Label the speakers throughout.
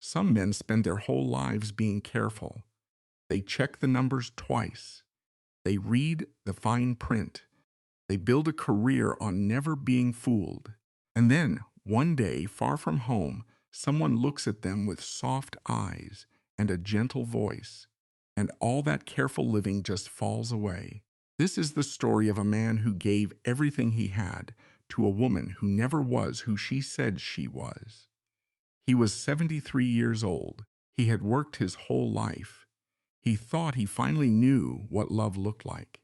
Speaker 1: Some men spend their whole lives being careful. They check the numbers twice. They read the fine print. They build a career on never being fooled. And then, one day, far from home, someone looks at them with soft eyes and a gentle voice, and all that careful living just falls away. This is the story of a man who gave everything he had to a woman who never was who she said she was. He was 73 years old. He had worked his whole life. He thought he finally knew what love looked like.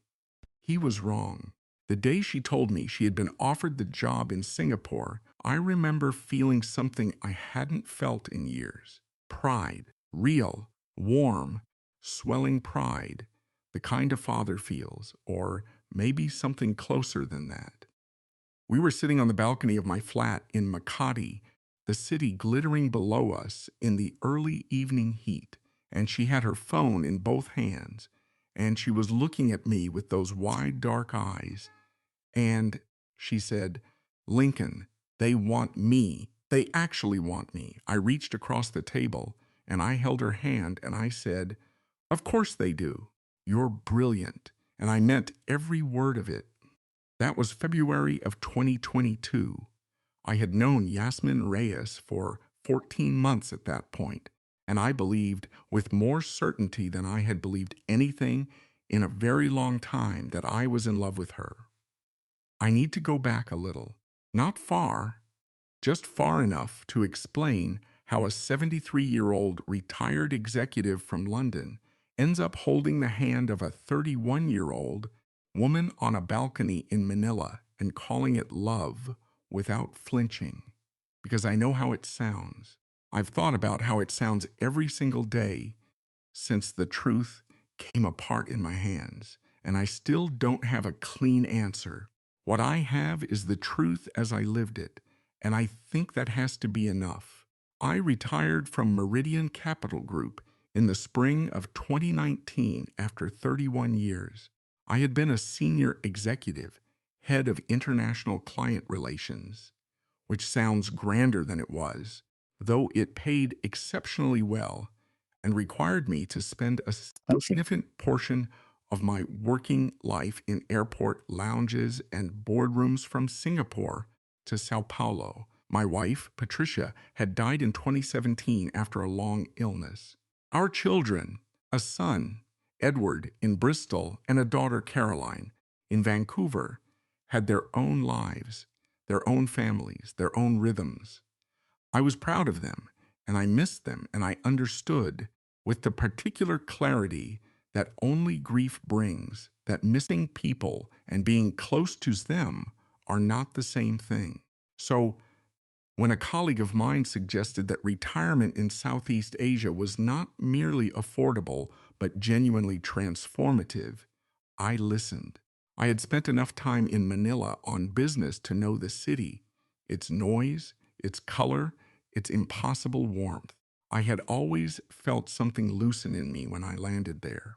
Speaker 1: He was wrong. The day she told me she had been offered the job in Singapore, I remember feeling something I hadn't felt in years. Pride. Real, warm, swelling pride. The kind a father feels, or maybe something closer than that. We were sitting on the balcony of my flat in Makati, the city glittering below us in the early evening heat, and she had her phone in both hands, and she was looking at me with those wide, dark eyes, and she said, "Lincoln, they want me. They actually want me." I reached across the table, and I held her hand, and I said, "Of course they do. You're brilliant." And I meant every word of it. That was February of 2022. I had known Yasmine Reyes for 14 months at that point, and I believed with more certainty than I had believed anything in a very long time that I was in love with her. I need to go back a little. Not far, just far enough to explain how a 73-year-old retired executive from London ends up holding the hand of a 31-year-old woman on a balcony in Manila and calling it love without flinching. Because I know how it sounds. I've thought about how it sounds every single day since the truth came apart in my hands, and I still don't have a clean answer. What I have is the truth as I lived it, and I think that has to be enough. I retired from Meridian Capital Group in the spring of 2019 after 31 years. I had been a senior executive, head of international client relations, which sounds grander than it was, though it paid exceptionally well and required me to spend a significant portion of my working life in airport lounges and boardrooms from Singapore to Sao Paulo. My wife, Patricia, had died in 2017 after a long illness. Our children, a son, Edward, in Bristol, and a daughter, Caroline, in Vancouver, had their own lives, their own families, their own rhythms. I was proud of them, and I missed them, and I understood, with the particular clarity that only grief brings, that missing people and being close to them are not the same thing. So, when a colleague of mine suggested that retirement in Southeast Asia was not merely affordable, but genuinely transformative, I listened. I had spent enough time in Manila on business to know the city, its noise, its color, its impossible warmth. I had always felt something loosen in me when I landed there.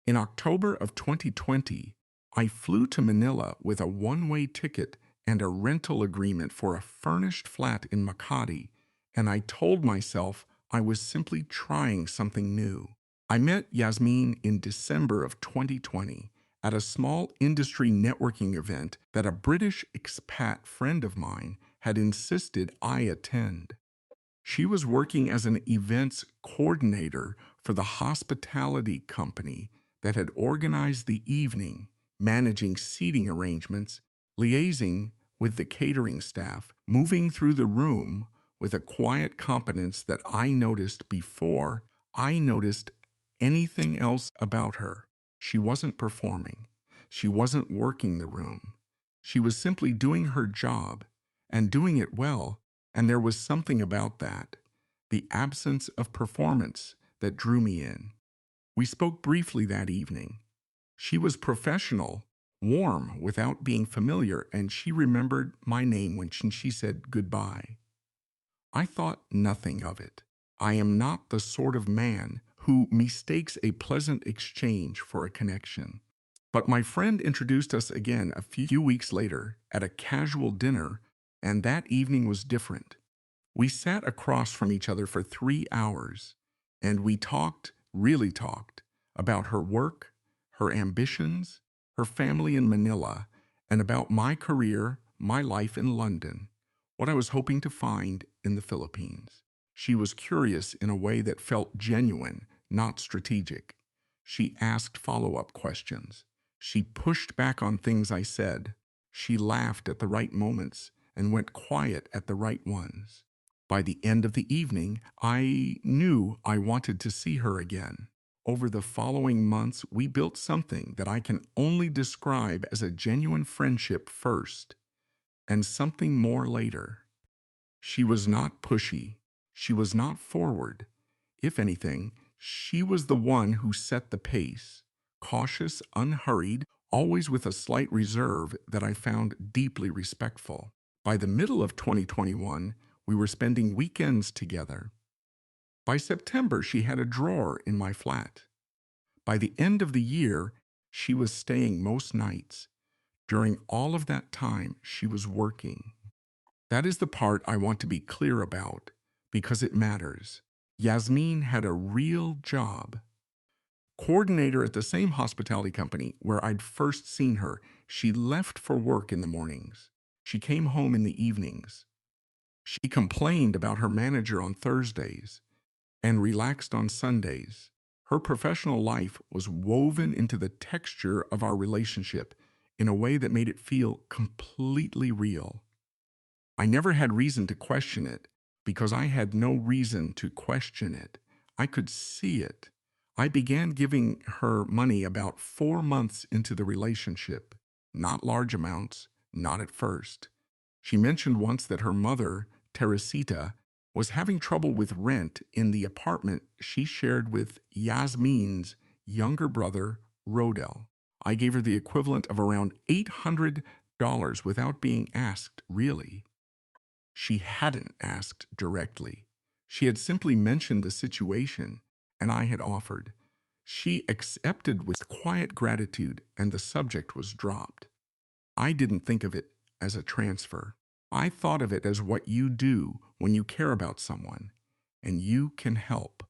Speaker 1: In October of 2020, I flew to Manila with a one-way ticket and a rental agreement for a furnished flat in Makati, and I told myself I was simply trying something new. I met Yasmine in December of 2020 at a small industry networking event that a British expat friend of mine had insisted I attend. She was working as an events coordinator for the hospitality company that had organized the evening, managing seating arrangements, liaising with the catering staff, moving through the room with a quiet competence that I noticed before I noticed anything else about her. She wasn't performing. She wasn't working the room. She was simply doing her job and doing it well, and there was something about that, the absence of performance, that drew me in. We spoke briefly that evening. She was professional, warm without being familiar, and she remembered my name when she said goodbye. I thought nothing of it. I am not the sort of man who mistakes a pleasant exchange for a connection. But my friend introduced us again a few weeks later at a casual dinner, and that evening was different. We sat across from each other for 3 hours, and we talked, really talked, about her work, her ambitions, her family in Manila, and about my career, my life in London, what I was hoping to find in the Philippines. She was curious in a way that felt genuine, not strategic. She asked follow-up questions. She pushed back on things I said. She laughed at the right moments and went quiet at the right ones. By the end of the evening, I knew I wanted to see her again. Over the following months, we built something that I can only describe as a genuine friendship first, and something more later. She was not pushy. She was not forward. If anything, she was the one who set the pace. Cautious, unhurried, always with a slight reserve that I found deeply respectful. By the middle of 2021, we were spending weekends together. By September, she had a drawer in my flat. By the end of the year, she was staying most nights. During all of that time, she was working. That is the part I want to be clear about, because it matters. Yasmine had a real job. Coordinator at the same hospitality company where I'd first seen her, she left for work in the mornings. She came home in the evenings. She complained about her manager on Thursdays and relaxed on Sundays. Her professional life was woven into the texture of our relationship in a way that made it feel completely real. I never had reason to question it because I had no reason to question it. I could see it. I began giving her money about 4 months into the relationship. Not large amounts, not at first. She mentioned once that her mother, Teresita, was having trouble with rent in the apartment she shared with Yasmine's younger brother, Rodel. I gave her the equivalent of around $800 without being asked, really. She hadn't asked directly. She had simply mentioned the situation, and I had offered. She accepted with quiet gratitude, and the subject was dropped. I didn't think of it as a transfer. I thought of it as what you do when you care about someone, and you can help.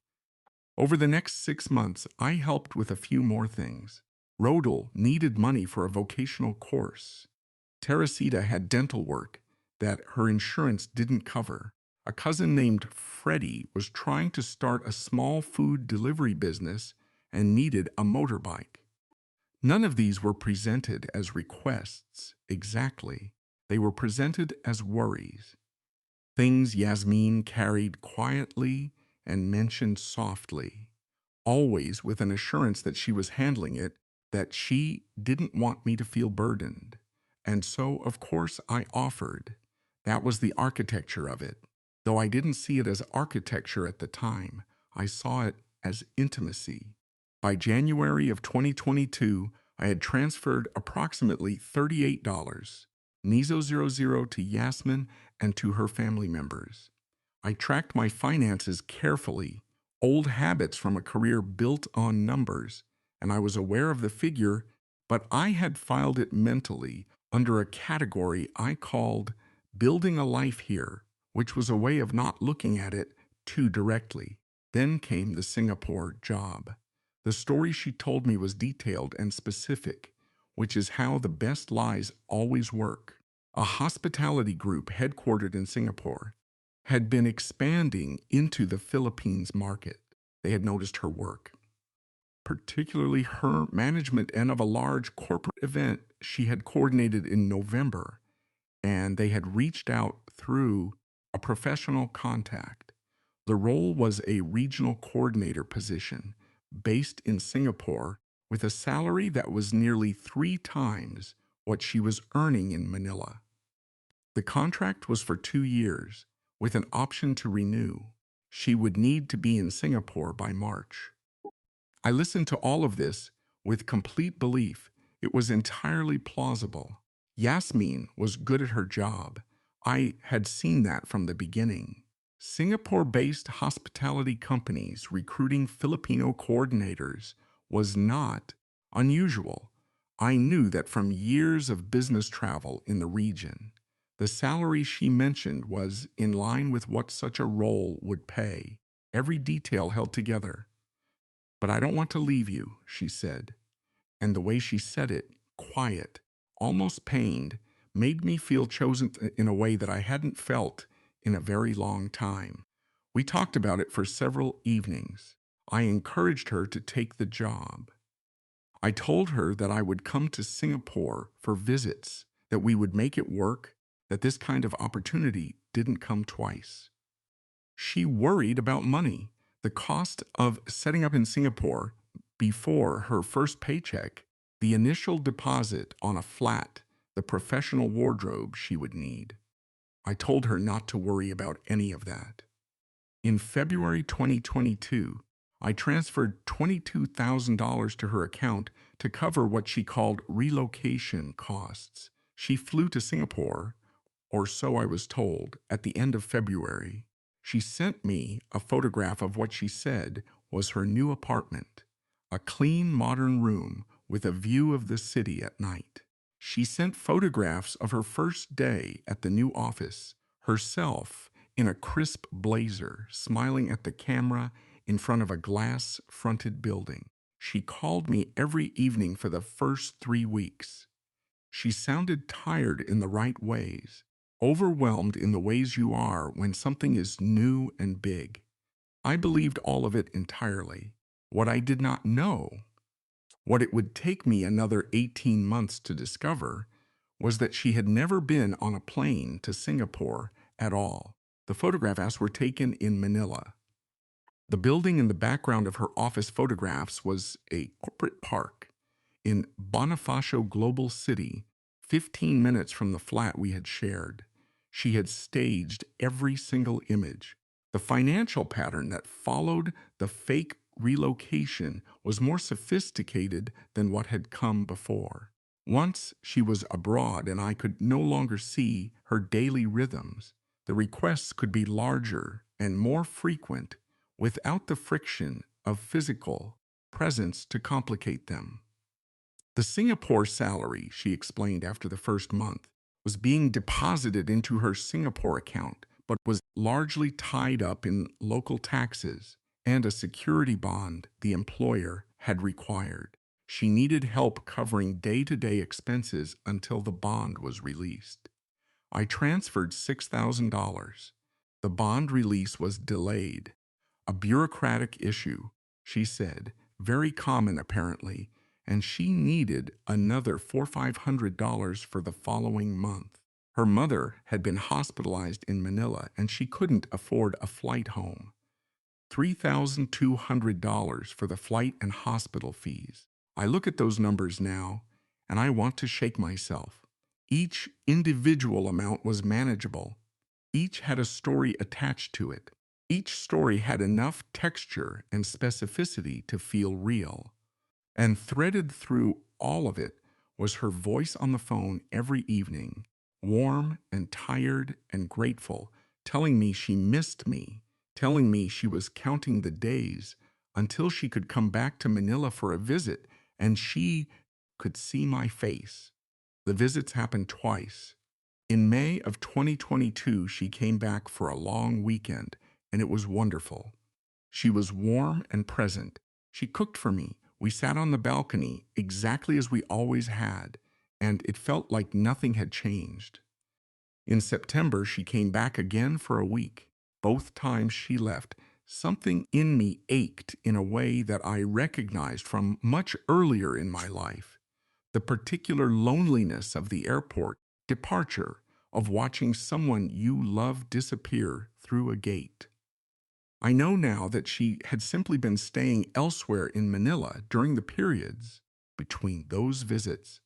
Speaker 1: Over the next 6 months, I helped with a few more things. Rodel needed money for a vocational course. Teresita had dental work that her insurance didn't cover. A cousin named Freddie was trying to start a small food delivery business and needed a motorbike. None of these were presented as requests exactly. They were presented as worries. Things Yasmine carried quietly and mentioned softly, always with an assurance that she was handling it, that she didn't want me to feel burdened. And so, of course, I offered. That was the architecture of it. Though I didn't see it as architecture at the time, I saw it as intimacy. By January of 2022, I had transferred approximately $38, Nizo00 to Yasmine and to her family members. I tracked my finances carefully, old habits from a career built on numbers, and I was aware of the figure, but I had filed it mentally under a category I called building a life here, which was a way of not looking at it too directly. Then came the Singapore job. The story she told me was detailed and specific, which is how the best lies always work. A hospitality group headquartered in Singapore had been expanding into the Philippines market. They had noticed her work, particularly her management end of a large corporate event she had coordinated in November, and they had reached out through a professional contact. The role was a regional coordinator position based in Singapore with a salary that was nearly 3 times what she was earning in Manila. The contract was for 2 years, with an option to renew. She would need to be in Singapore by March. I listened to all of this with complete belief. It was entirely plausible. Yasmine was good at her job. I had seen that from the beginning. Singapore-based hospitality companies recruiting Filipino coordinators was not unusual. I knew that from years of business travel in the region. The salary she mentioned was in line with what such a role would pay, every detail held together. "But I don't want to leave you," she said, and the way she said it, quiet, almost pained, made me feel chosen in a way that I hadn't felt in a very long time. We talked about it for several evenings. I encouraged her to take the job. I told her that I would come to Singapore for visits, that we would make it work, that this kind of opportunity didn't come twice. She worried about money. The cost of setting up in Singapore before her first paycheck, the initial deposit on a flat, the professional wardrobe she would need. I told her not to worry about any of that. In February 2022, I transferred $22,000 to her account to cover what she called relocation costs. She flew to Singapore, or so I was told, at the end of February. She sent me a photograph of what she said was her new apartment, a clean, modern room with a view of the city at night. She sent photographs of her first day at the new office, herself in a crisp blazer, smiling at the camera in front of a glass-fronted building. She called me every evening for the first 3 weeks. She sounded tired in the right ways, overwhelmed in the ways you are when something is new and big. I believed all of it entirely. What I did not know, what it would take me another 18 months to discover, was that she had never been on a plane to Singapore at all. The photographs were taken in Manila. The building in the background of her office photographs was a corporate park in Bonifacio Global City, 15 minutes from the flat we had shared. She had staged every single image. The financial pattern that followed the fake relocation was more sophisticated than what had come before. Once she was abroad and I could no longer see her daily rhythms, the requests could be larger and more frequent without the friction of physical presence to complicate them. The Singapore salary, she explained after the first month, was being deposited into her Singapore account, but was largely tied up in local taxes and a security bond the employer had required. She needed help covering day-to-day expenses until the bond was released. I transferred $6,000. The bond release was delayed. A bureaucratic issue, she said, very common apparently, and she needed another $400-500 for the following month. Her mother had been hospitalized in Manila and she couldn't afford a flight home. $3,200 for the flight and hospital fees. I look at those numbers now and I want to shake myself. Each individual amount was manageable. Each had a story attached to it. Each story had enough texture and specificity to feel real. And threaded through all of it was her voice on the phone every evening, warm and tired and grateful, telling me she missed me, telling me she was counting the days until she could come back to Manila for a visit and she could see my face. The visits happened twice. In May of 2022, she came back for a long weekend, and it was wonderful. She was warm and present. She cooked for me. We sat on the balcony exactly as we always had, and it felt like nothing had changed. In September, she came back again for a week. Both times she left, something in me ached in a way that I recognized from much earlier in my life. The particular loneliness of the airport departure, of watching someone you love disappear through a gate. I know now that she had simply been staying elsewhere in Manila during the periods between those visits.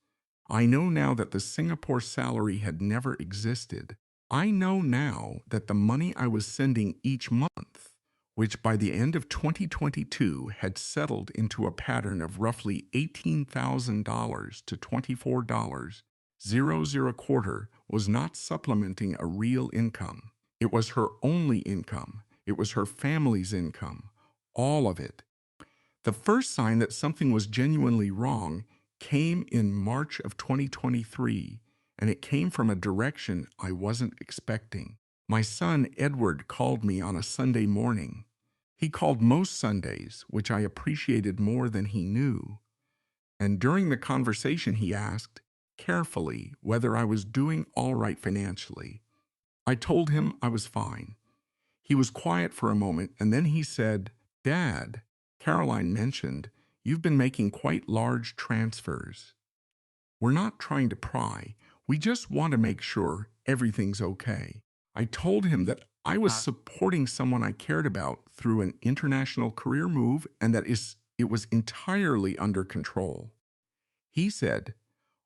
Speaker 1: I know now that the Singapore salary had never existed. I know now that the money I was sending each month, which by the end of 2022 had settled into a pattern of roughly $18,000 to $24.00 a quarter, was not supplementing a real income. It was her only income. It was her family's income. All of it. The first sign that something was genuinely wrong came in March of 2023, and it came from a direction I wasn't expecting. My son Edward called me on a Sunday morning. He called most Sundays, which I appreciated more than he knew. And during the conversation, he asked, carefully, whether I was doing all right financially. I told him I was fine. He was quiet for a moment, and then he said, Dad, Caroline mentioned, you've been making quite large transfers. We're not trying to pry. We just want to make sure everything's okay. I told him that I was supporting someone I cared about through an international career move and that it was entirely under control. He said,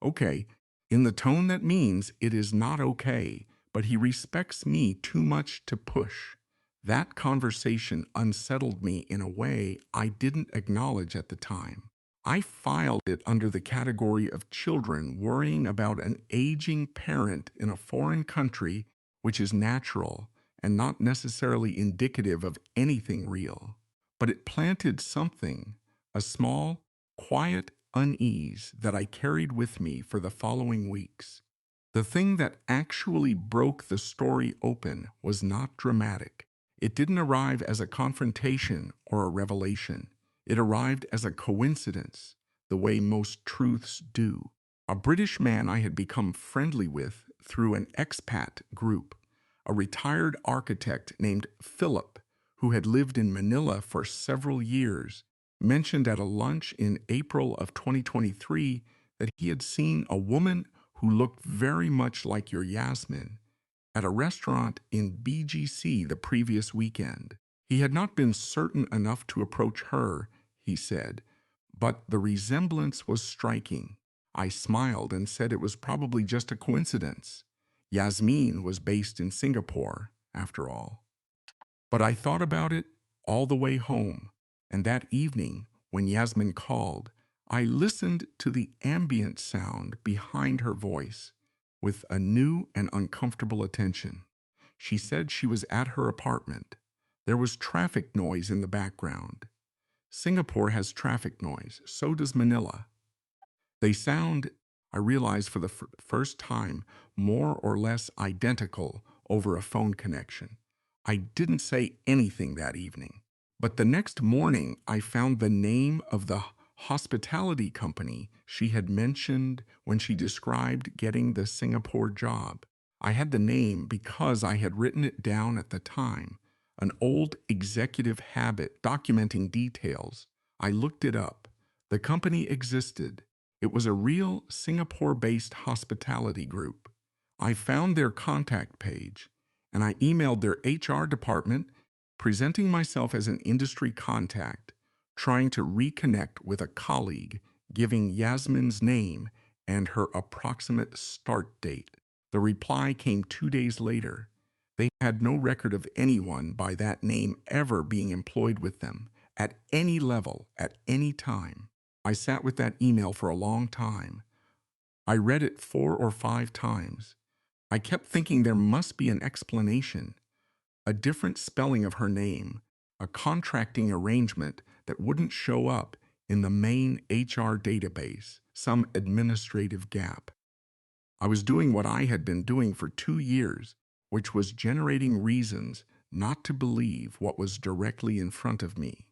Speaker 1: okay, in the tone that means it is not okay, but he respects me too much to push. That conversation unsettled me in a way I didn't acknowledge at the time. I filed it under the category of children worrying about an aging parent in a foreign country, which is natural and not necessarily indicative of anything real. But it planted something, a small, quiet unease that I carried with me for the following weeks. The thing that actually broke the story open was not dramatic. It didn't arrive as a confrontation or a revelation. It arrived as a coincidence, the way most truths do. A British man I had become friendly with through an expat group, a retired architect named Philip, who had lived in Manila for several years, mentioned at a lunch in April of 2023 that he had seen a woman who looked very much like your Yasmine at a restaurant in BGC the previous weekend. He had not been certain enough to approach her, he said, but the resemblance was striking. I smiled and said it was probably just a coincidence. Yasmine was based in Singapore, after all. But I thought about it all the way home, and that evening, when Yasmine called, I listened to the ambient sound behind her voice with a new and uncomfortable attention. She said she was at her apartment. There was traffic noise in the background. Singapore has traffic noise, so does Manila. They sound, I realized for the first time, more or less identical over a phone connection. I didn't say anything that evening, but the next morning I found the name of the hospitality company she had mentioned when she described getting the Singapore job. I had the name because I had written it down at the time, an old executive habit documenting details. I looked it up. The company existed. It was a real Singapore-based hospitality group. I found their contact page, and I emailed their HR department, presenting myself as an industry contact, trying to reconnect with a colleague, giving Yasmine's name and her approximate start date. The reply came 2 days later. They had no record of anyone by that name ever being employed with them, at any level, at any time. I sat with that email for a long time. I read it 4 or 5 times. I kept thinking there must be an explanation, a different spelling of her name, a contracting arrangement that wouldn't show up in the main HR database, some administrative gap. I was doing what I had been doing for 2 years, which was generating reasons not to believe what was directly in front of me.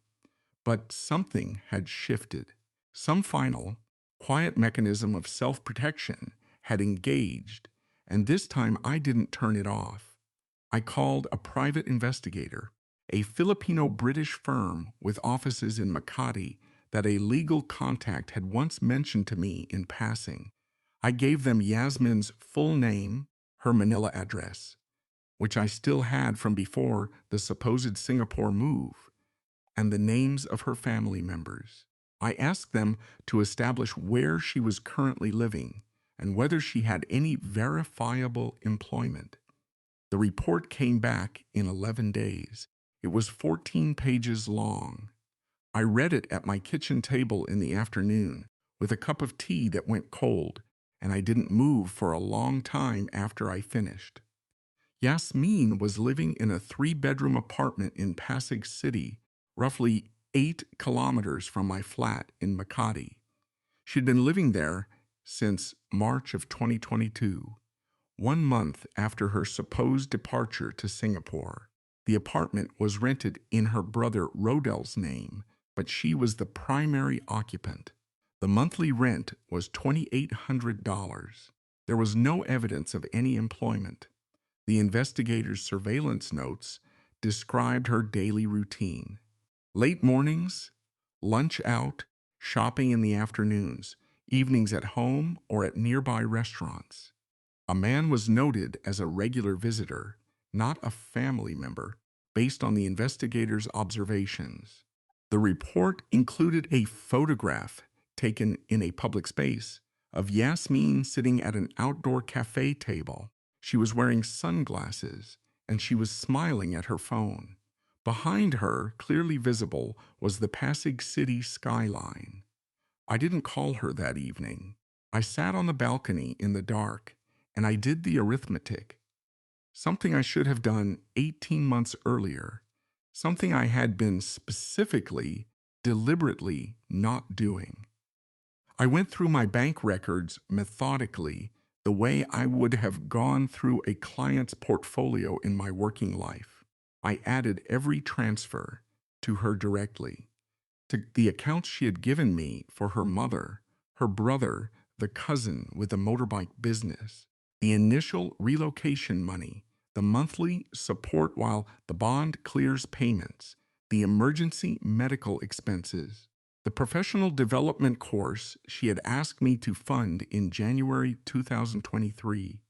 Speaker 1: But something had shifted. Some final, quiet mechanism of self-protection had engaged, and this time I didn't turn it off. I called a private investigator, a Filipino-British firm with offices in Makati that a legal contact had once mentioned to me in passing. I gave them Yasmine's full name, her Manila address, which I still had from before the supposed Singapore move, and the names of her family members. I asked them to establish where she was currently living and whether she had any verifiable employment. The report came back in 11 days. It was 14 pages long. I read it at my kitchen table in the afternoon with a cup of tea that went cold, and I didn't move for a long time after I finished. Yasmine was living in a 3-bedroom apartment in Pasig City, roughly 8 kilometers from my flat in Makati. She'd been living there since March of 2022, 1 month after her supposed departure to Singapore. The apartment was rented in her brother Rodell's name, but she was the primary occupant. The monthly rent was $2,800. There was no evidence of any employment. The investigator's surveillance notes described her daily routine: late mornings, lunch out, shopping in the afternoons, evenings at home or at nearby restaurants. A man was noted as a regular visitor, not a family member, based on the investigator's observations. The report included a photograph taken in a public space of Yasmine sitting at an outdoor cafe table. She was wearing sunglasses and she was smiling at her phone. Behind her, clearly visible, was the Pasig City skyline. I didn't call her that evening. I sat on the balcony in the dark and I did the arithmetic. Something I should have done 18 months earlier. Something I had been specifically, deliberately not doing. I went through my bank records methodically, the way I would have gone through a client's portfolio in my working life. I added every transfer to her directly, to the accounts she had given me for her mother, her brother, the cousin with the motorbike business, the initial relocation money, the monthly support while the bond clears payments, the emergency medical expenses, the professional development course she had asked me to fund in January 2023.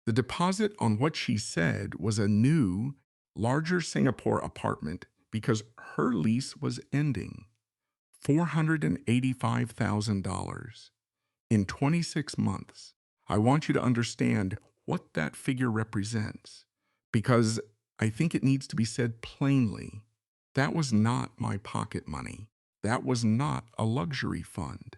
Speaker 1: The deposit on what she said was a new, larger Singapore apartment because her lease was ending. $485,000 in 26 months. I want you to understand what that figure represents, because I think it needs to be said plainly. That was not my pocket money. That was not a luxury fund.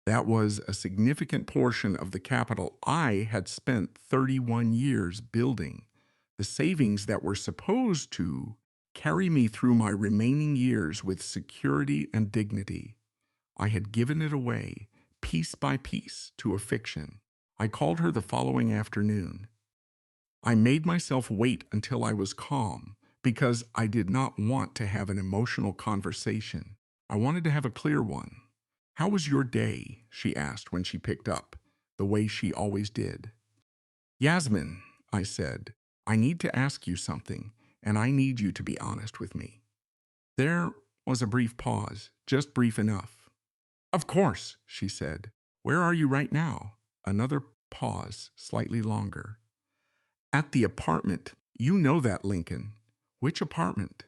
Speaker 1: That was a significant portion of the capital I had spent 31 years building, the savings that were supposed to carry me through my remaining years with security and dignity. I had given it away, piece by piece, to a fiction. I called her the following afternoon. I made myself wait until I was calm because I did not want to have an emotional conversation. I wanted to have a clear one. "How was your day?" she asked when she picked up, the way she always did. "Yasmine," I said, "I need to ask you something, and I need you to be honest with me." There was a brief pause, just brief enough. "Of course," she said. "Where are you right now?" Another pause, slightly longer. "At the apartment. You know that, Lincoln." "Which apartment?"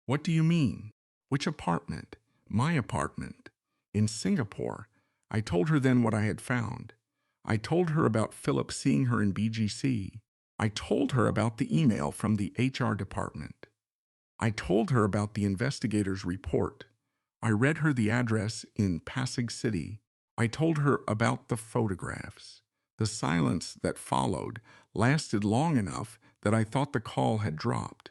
Speaker 1: "What do you mean? Which apartment?" "My apartment. In Singapore." I told her then what I had found. I told her about Philip seeing her in BGC. I told her about the email from the HR department. I told her about the investigator's report. I read her the address in Pasig City. I told her about the photographs. The silence that followed lasted long enough that I thought the call had dropped.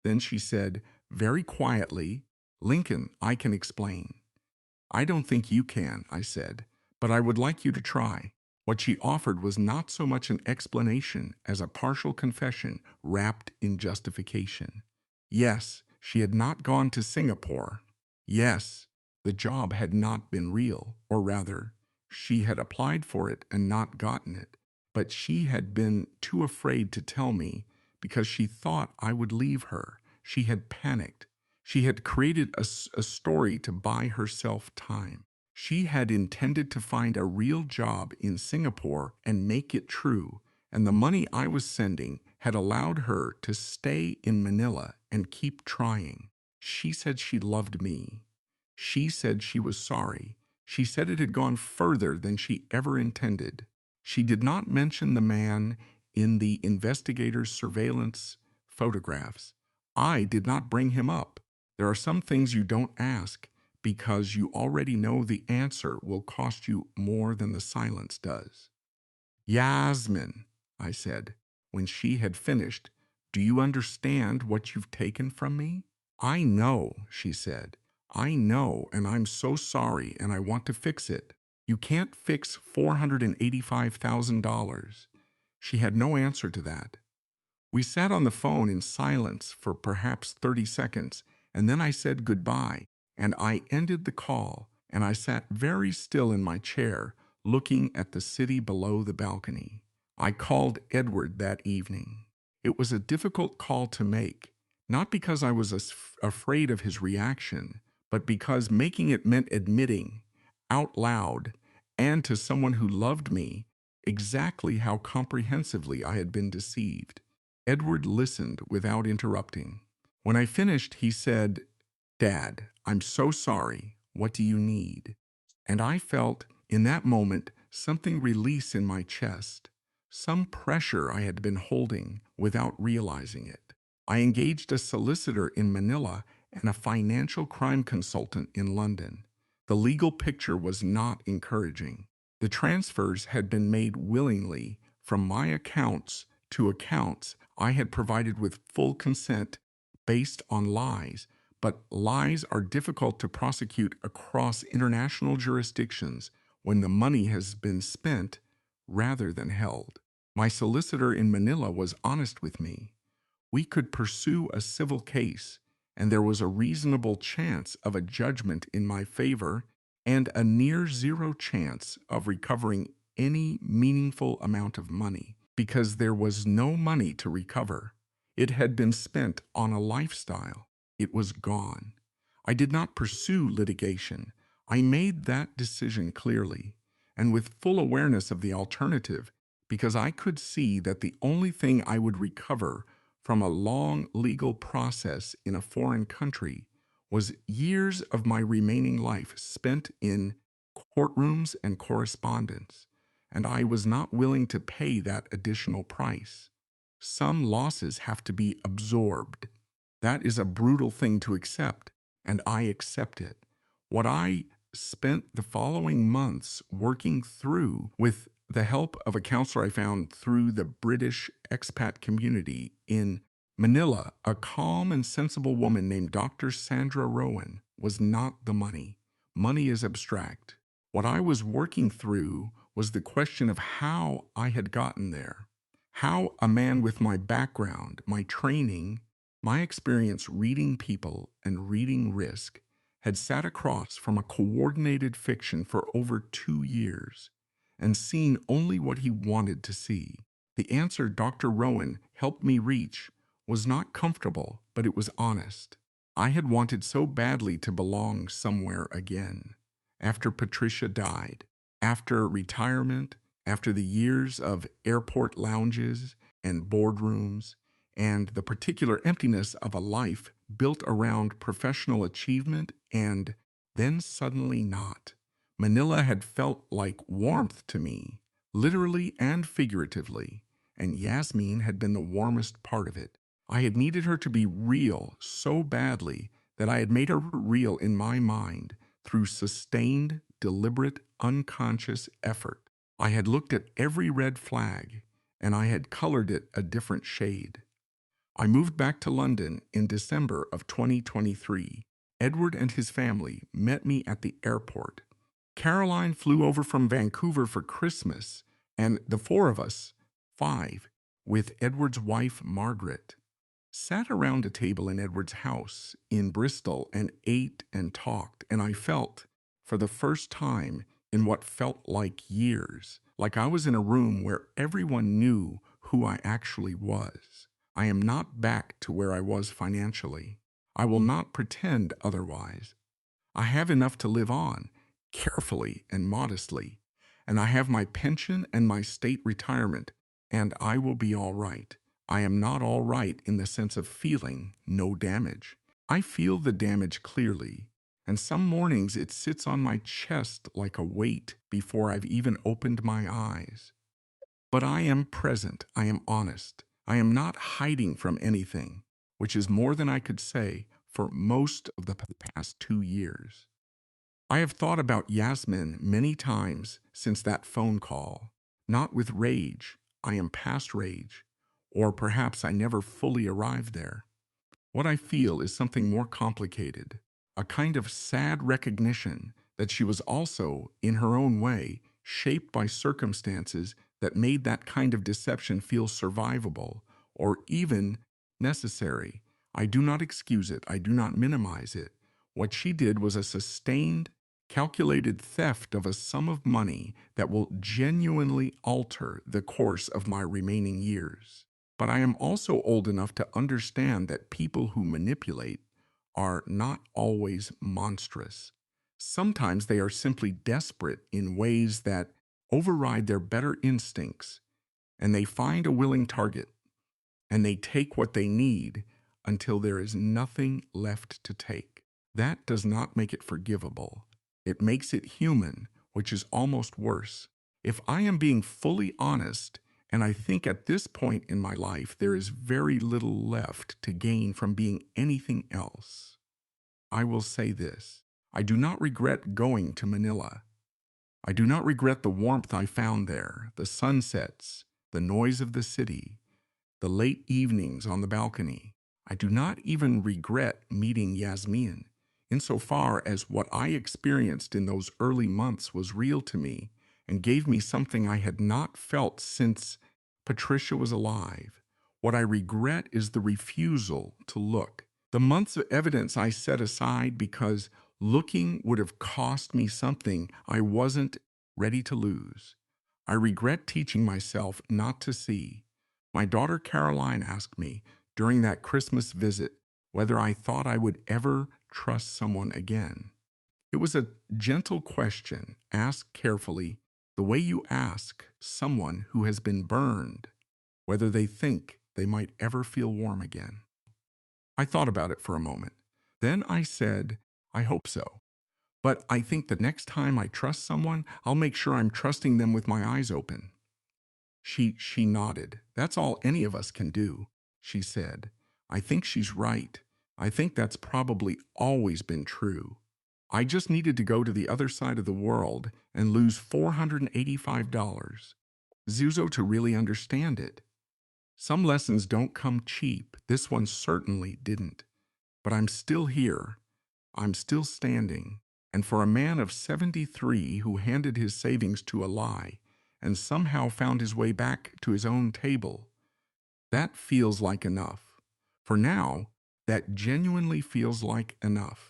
Speaker 1: Then she said, very quietly, "Lincoln, I can explain." "I don't think you can," I said, "but I would like you to try." What she offered was not so much an explanation as a partial confession wrapped in justification. Yes, she had not gone to Singapore. Yes, the job had not been real, or rather, she had applied for it and not gotten it. But she had been too afraid to tell me because she thought I would leave her. She had panicked. She had created a story to buy herself time. She had intended to find a real job in Singapore and make it true, and the money I was sending had allowed her to stay in Manila and keep trying. She said she loved me. She said she was sorry. She said it had gone further than she ever intended. She did not mention the man in the investigator's surveillance photographs. I did not bring him up. There are some things you don't ask because you already know the answer will cost you more than the silence does. "Yasmine," I said, when she had finished, "do you understand what you've taken from me?" "I know," she said. "I know, and I'm so sorry, and I want to fix it." You can't fix $485,000. She had no answer to that. We sat on the phone in silence for perhaps 30 seconds, and then I said goodbye, and I ended the call, and I sat very still in my chair, looking at the city below the balcony. I called Edward that evening. It was a difficult call to make, not because I was afraid of his reaction, but because making it meant admitting, out loud, and to someone who loved me, exactly how comprehensively I had been deceived. Edward listened without interrupting. When I finished, he said, "Dad, I'm so sorry. What do you need?" And I felt, in that moment, something release in my chest, some pressure I had been holding without realizing it. I engaged a solicitor in Manila and a financial crime consultant in London. The legal picture was not encouraging. The transfers had been made willingly from my accounts to accounts I had provided with full consent based on lies, but lies are difficult to prosecute across international jurisdictions when the money has been spent rather than held. My solicitor in Manila was honest with me. We could pursue a civil case, and there was a reasonable chance of a judgment in my favor and a near zero chance of recovering any meaningful amount of money, because there was no money to recover. It had been spent on a lifestyle. It was gone. I did not pursue litigation. I made that decision clearly and with full awareness of the alternative, because I could see that the only thing I would recover from a long legal process in a foreign country was years of my remaining life spent in courtrooms and correspondence, and I was not willing to pay that additional price. Some losses have to be absorbed. That is a brutal thing to accept, and I accept it. What I spent the following months working through, with the help of a counselor I found through the British expat community in Manila, a calm and sensible woman named Dr. Sandra Rowan, was not the money. Money is abstract. What I was working through was the question of how I had gotten there. How a man with my background, my training, my experience reading people and reading risk had sat across from a coordinated fiction for over 2 years and seen only what he wanted to see. The answer Dr. Rowan helped me reach was not comfortable, but it was honest. I had wanted so badly to belong somewhere again. After Patricia died, after retirement, after the years of airport lounges and boardrooms, and the particular emptiness of a life built around professional achievement and then suddenly not. Manila had felt like warmth to me, literally and figuratively, and Yasmine had been the warmest part of it. I had needed her to be real so badly that I had made her real in my mind through sustained, deliberate, unconscious effort. I had looked at every red flag, and I had colored it a different shade. I moved back to London in December of 2023. Edward and his family met me at the airport. Caroline flew over from Vancouver for Christmas, and the four of us, 5, with Edward's wife Margaret, sat around a table in Edward's house in Bristol and ate and talked, and I felt, for the first time in what felt like years, like I was in a room where everyone knew who I actually was. I am not back to where I was financially. I will not pretend otherwise. I have enough to live on, carefully and modestly, and I have my pension and my state retirement, and I will be all right. I am not all right in the sense of feeling no damage. I feel the damage clearly, and some mornings it sits on my chest like a weight before I've even opened my eyes. But I am present, I am honest, I am not hiding from anything, which is more than I could say for most of the past 2 years. I have thought about Yasmine many times since that phone call, not with rage, I am past rage, or perhaps I never fully arrived there. What I feel is something more complicated, a kind of sad recognition that she was also, in her own way, shaped by circumstances that made that kind of deception feel survivable or even necessary. I do not excuse it. I do not minimize it. What she did was a sustained, calculated theft of a sum of money that will genuinely alter the course of my remaining years. But I am also old enough to understand that people who manipulate are not always monstrous. Sometimes they are simply desperate in ways that override their better instincts, and they find a willing target, and they take what they need until there is nothing left to take. That does not make it forgivable. It makes it human, which is almost worse. If I am being fully honest, and I think at this point in my life there is very little left to gain from being anything else, I will say this. I do not regret going to Manila. I do not regret the warmth I found there, the sunsets, the noise of the city, the late evenings on the balcony. I do not even regret meeting Yasmine, insofar as what I experienced in those early months was real to me and gave me something I had not felt since Patricia was alive. What I regret is the refusal to look. The months of evidence I set aside because looking would have cost me something I wasn't ready to lose. I regret teaching myself not to see. My daughter Caroline asked me during that Christmas visit whether I thought I would ever trust someone again. It was a gentle question, asked carefully, the way you ask someone who has been burned whether they think they might ever feel warm again. I thought about it for a moment. Then I said, I hope so. But I think the next time I trust someone, I'll make sure I'm trusting them with my eyes open. She nodded. That's all any of us can do, she said. I think she's right. I think that's probably always been true. I just needed to go to the other side of the world and lose $485, Zuzo, to really understand it. Some lessons don't come cheap. This one certainly didn't. But I'm still here. I'm still standing. And for a man of 73 who handed his savings to a lie and somehow found his way back to his own table, that feels like enough. For now, that genuinely feels like enough.